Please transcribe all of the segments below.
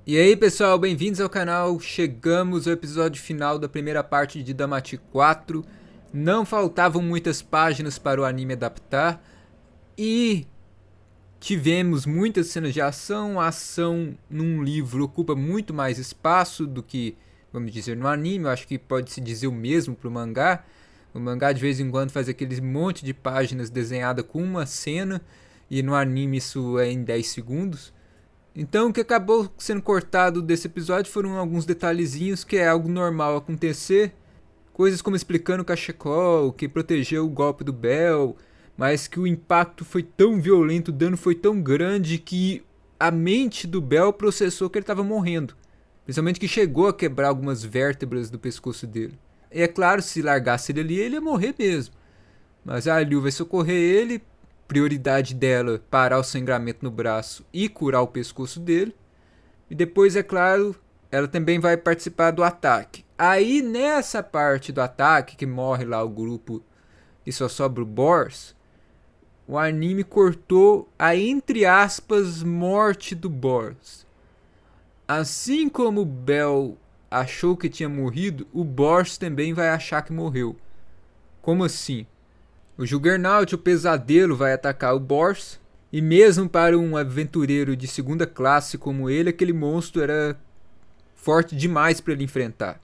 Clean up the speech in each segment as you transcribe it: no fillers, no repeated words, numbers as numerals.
E aí pessoal, bem-vindos ao canal. Chegamos ao episódio final da primeira parte de Damati 4. Não faltavam muitas páginas para o anime adaptar e tivemos muitas cenas de ação. A ação num livro ocupa muito mais espaço do que, vamos dizer, no anime. Eu acho que pode se dizer o mesmo para o mangá. O mangá de vez em quando faz aquele monte de páginas desenhadas com uma cena e no anime isso é em 10 segundos. Então, o que acabou sendo cortado desse episódio foram alguns detalhezinhos que é algo normal acontecer. Coisas como explicando o cachecol, que protegeu o golpe do Bell, mas que o impacto foi tão violento, o dano foi tão grande que a mente do Bell processou que ele estava morrendo. Principalmente que chegou a quebrar algumas vértebras do pescoço dele. E é claro, se largasse ele ali, ele ia morrer mesmo. Mas a Liu vai socorrer ele, prioridade dela parar o sangramento no braço e curar o pescoço dele. E depois, é claro, ela também vai participar do ataque. Aí nessa parte do ataque, que morre lá o grupo e só sobra o Bors, o anime cortou a, entre aspas, morte do Bors. Assim como o Bell achou que tinha morrido, o Bors também vai achar que morreu. Como assim? O Juggernaut, o pesadelo, vai atacar o Bors. E mesmo para um aventureiro de segunda classe como ele, aquele monstro era forte demais para ele enfrentar.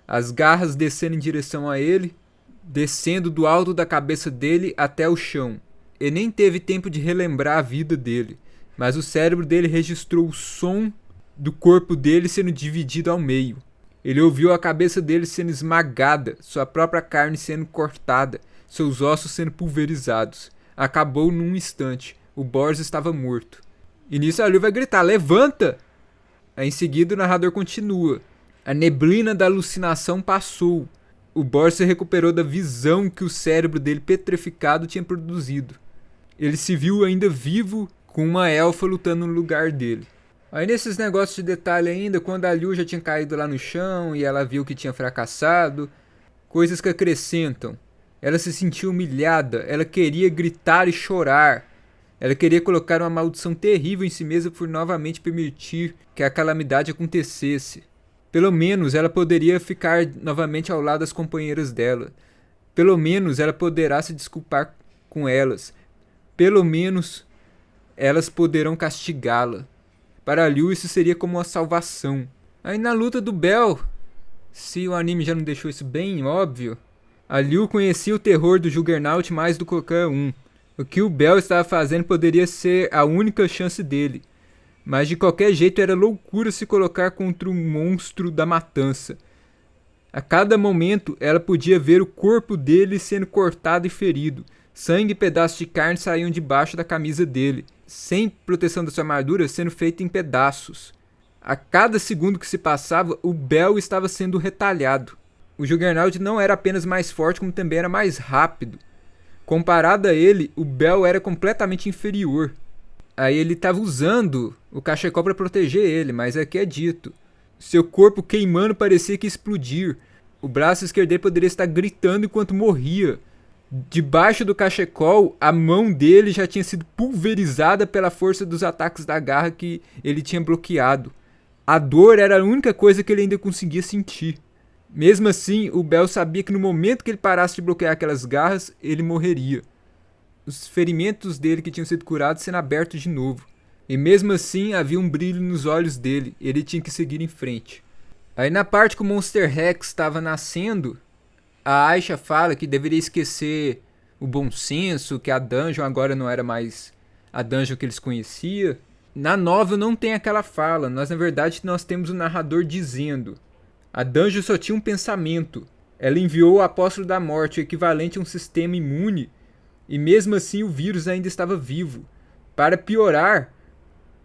As garras descendo em direção a ele, descendo do alto da cabeça dele até o chão. Ele nem teve tempo de relembrar a vida dele, mas o cérebro dele registrou o som do corpo dele sendo dividido ao meio. Ele ouviu a cabeça dele sendo esmagada, sua própria carne sendo cortada, seus ossos sendo pulverizados. Acabou num instante. O Bors estava morto. E nisso a Liu vai gritar: levanta! Aí em seguida o narrador continua. A neblina da alucinação passou. O Bors se recuperou da visão que o cérebro dele petrificado tinha produzido. Ele se viu ainda vivo, com uma elfa lutando no lugar dele. Aí nesses negócios de detalhe ainda, quando a Liu já tinha caído lá no chão e ela viu que tinha fracassado, coisas que acrescentam. Ela se sentiu humilhada, ela queria gritar e chorar. Ela queria colocar uma maldição terrível em si mesma por novamente permitir que a calamidade acontecesse. Pelo menos ela poderia ficar novamente ao lado das companheiras dela. Pelo menos ela poderá se desculpar com elas. Pelo menos elas poderão castigá-la. Para Liu isso seria como uma salvação. Aí na luta do Bell, se o anime já não deixou isso bem óbvio, a Liu conhecia o terror do Juggernaut mais do que qualquer um. O que o Bell estava fazendo poderia ser a única chance dele. Mas de qualquer jeito era loucura se colocar contra o monstro da matança. A cada momento ela podia ver o corpo dele sendo cortado e ferido. Sangue e pedaços de carne saíam debaixo da camisa dele, sem proteção da sua armadura, sendo feita em pedaços. A cada segundo que se passava, o Bell estava sendo retalhado. O Juggernaut não era apenas mais forte, como também era mais rápido. Comparado a ele, o Bell era completamente inferior. Aí ele estava usando o cachecol para proteger ele, mas aqui é dito. Seu corpo queimando parecia que ia explodir. O braço esquerdo dele poderia estar gritando enquanto morria. Debaixo do cachecol, a mão dele já tinha sido pulverizada pela força dos ataques da garra que ele tinha bloqueado. A dor era a única coisa que ele ainda conseguia sentir. Mesmo assim, o Bell sabia que no momento que ele parasse de bloquear aquelas garras, ele morreria. Os ferimentos dele que tinham sido curados sendo abertos de novo. E mesmo assim, havia um brilho nos olhos dele. Ele tinha que seguir em frente. Aí na parte que o Monster Rex estava nascendo, a Aisha fala que deveria esquecer o bom senso, que a dungeon agora não era mais a dungeon que eles conheciam. Na novel não tem aquela fala. Na verdade, nós temos o narrador dizendo: a dungeon só tinha um pensamento. Ela enviou o Apóstolo da Morte, o equivalente a um sistema imune, e mesmo assim o vírus ainda estava vivo. Para piorar,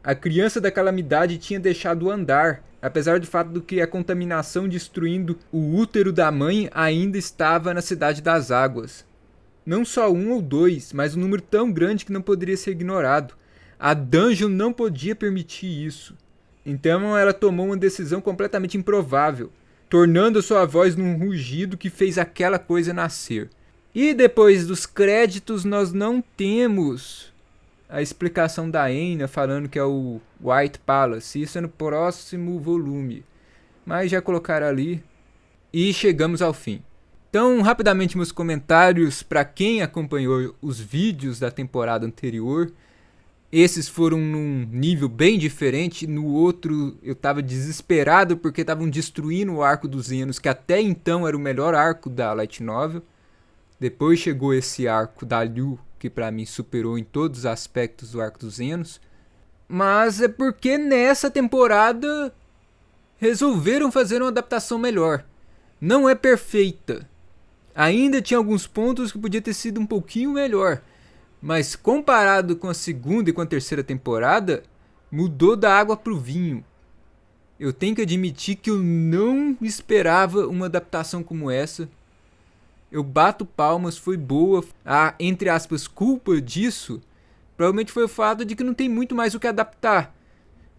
a criança da calamidade tinha deixado andar, apesar do fato de que a contaminação destruindo o útero da mãe ainda estava na Cidade das Águas. Não só um ou dois, mas um número tão grande que não poderia ser ignorado. A dungeon não podia permitir isso. Então ela tomou uma decisão completamente improvável, tornando a sua voz num rugido que fez aquela coisa nascer. E depois dos créditos nós não temos a explicação da Aina falando que é o White Palace. Isso é no próximo volume, mas já colocaram ali. E chegamos ao fim. Então, rapidamente meus comentários para quem acompanhou os vídeos da temporada anterior. Esses foram num nível bem diferente. No outro eu tava desesperado porque estavam destruindo o arco dos Zenos, que até então era o melhor arco da Light Novel. Depois chegou esse arco da Liu, que pra mim superou em todos os aspectos do arco dos Zenos. Mas é porque nessa temporada resolveram fazer uma adaptação melhor. Não é perfeita. Ainda tinha alguns pontos que podia ter sido um pouquinho melhor. Mas comparado com a segunda e com a terceira temporada, mudou da água pro vinho. Eu tenho que admitir que eu não esperava uma adaptação como essa. Eu bato palmas, foi boa. A, entre aspas, culpa disso provavelmente foi o fato de que não tem muito mais o que adaptar,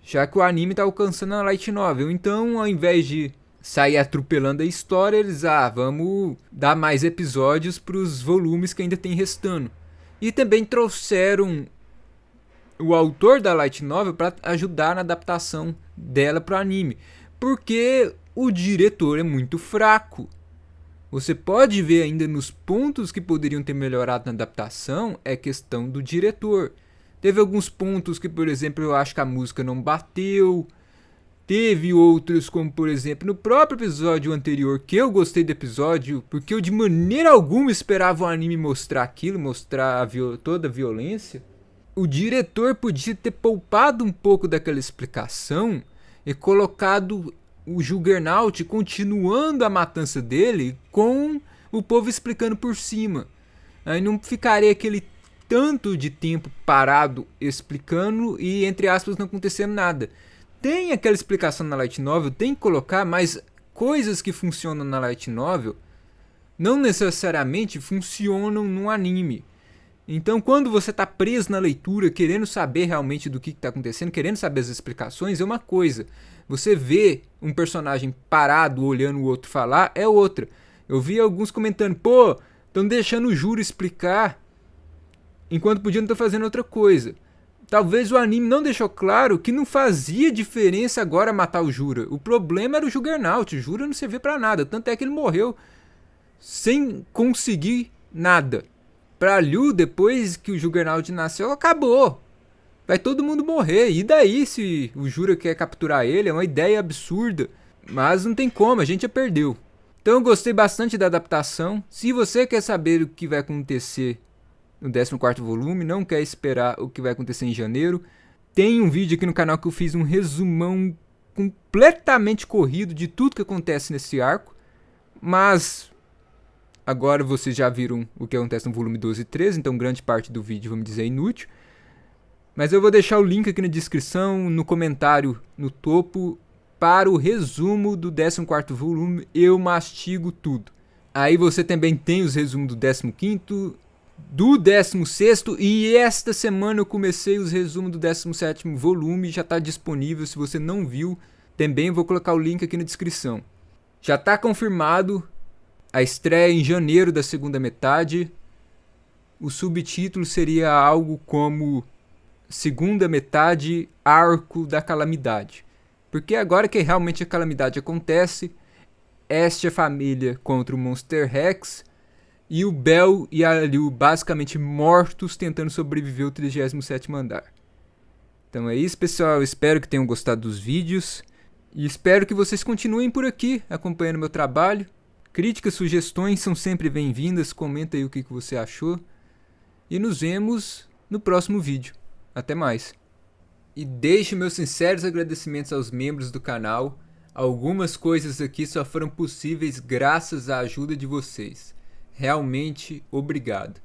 já que o anime tá alcançando a Light Novel. Então, ao invés de sair atropelando a história, eles, vamos dar mais episódios pros volumes que ainda tem restando. E também trouxeram o autor da Light Novel para ajudar na adaptação dela pro anime, porque o diretor é muito fraco. Você pode ver ainda nos pontos que poderiam ter melhorado na adaptação, é questão do diretor. Teve alguns pontos que, por exemplo, eu acho que a música não bateu. Teve outros, como por exemplo, no próprio episódio anterior, que eu gostei do episódio, porque eu de maneira alguma esperava o anime mostrar aquilo, mostrar toda a violência. O diretor podia ter poupado um pouco daquela explicação e colocado o Juggernaut continuando a matança dele com o povo explicando por cima. Aí não ficaria aquele tanto de tempo parado explicando e, entre aspas, não acontecendo nada. Tem aquela explicação na Light Novel, tem que colocar, mas coisas que funcionam na Light Novel não necessariamente funcionam no anime. Então, quando você está preso na leitura, querendo saber realmente do que está acontecendo, querendo saber as explicações, é uma coisa. Você vê um personagem parado, olhando o outro falar, é outra. Eu vi alguns comentando, pô, estão deixando o Juro explicar, enquanto podiam estar fazendo outra coisa. Talvez o anime não deixou claro que não fazia diferença agora matar o Jura. O problema era o Juggernaut. O Jura não servia pra nada. Tanto é que ele morreu sem conseguir nada. Pra Liu, depois que o Juggernaut nasceu, acabou. Vai todo mundo morrer. E daí se o Jura quer capturar ele? É uma ideia absurda. Mas não tem como, a gente já perdeu. Então eu gostei bastante da adaptação. Se você quer saber o que vai acontecer no 14º volume, não quer esperar o que vai acontecer em janeiro, tem um vídeo aqui no canal que eu fiz um resumão completamente corrido de tudo que acontece nesse arco, mas agora vocês já viram o que acontece no volume 12 e 13, então grande parte do vídeo, vamos dizer, é inútil. Mas eu vou deixar o link aqui na descrição, no comentário no topo, para o resumo do 14º volume. Eu mastigo tudo. Aí você também tem os resumos do 15º, do 16º, e esta semana eu comecei os resumos do 17º volume, já está disponível. Se você não viu, também vou colocar o link aqui na descrição. Já está confirmado a estreia em janeiro da segunda metade. O subtítulo seria algo como Segunda Metade, Arco da Calamidade. Porque agora que realmente a calamidade acontece, esta família contra o Monster Rex, e o Bell e a Liu basicamente mortos tentando sobreviver ao 37º andar. Então é isso, pessoal. Eu espero que tenham gostado dos vídeos. E espero que vocês continuem por aqui, acompanhando meu trabalho. Críticas, sugestões são sempre bem-vindas. Comenta aí o que você achou. E nos vemos no próximo vídeo. Até mais. E deixo meus sinceros agradecimentos aos membros do canal. Algumas coisas aqui só foram possíveis graças à ajuda de vocês. Realmente, obrigado.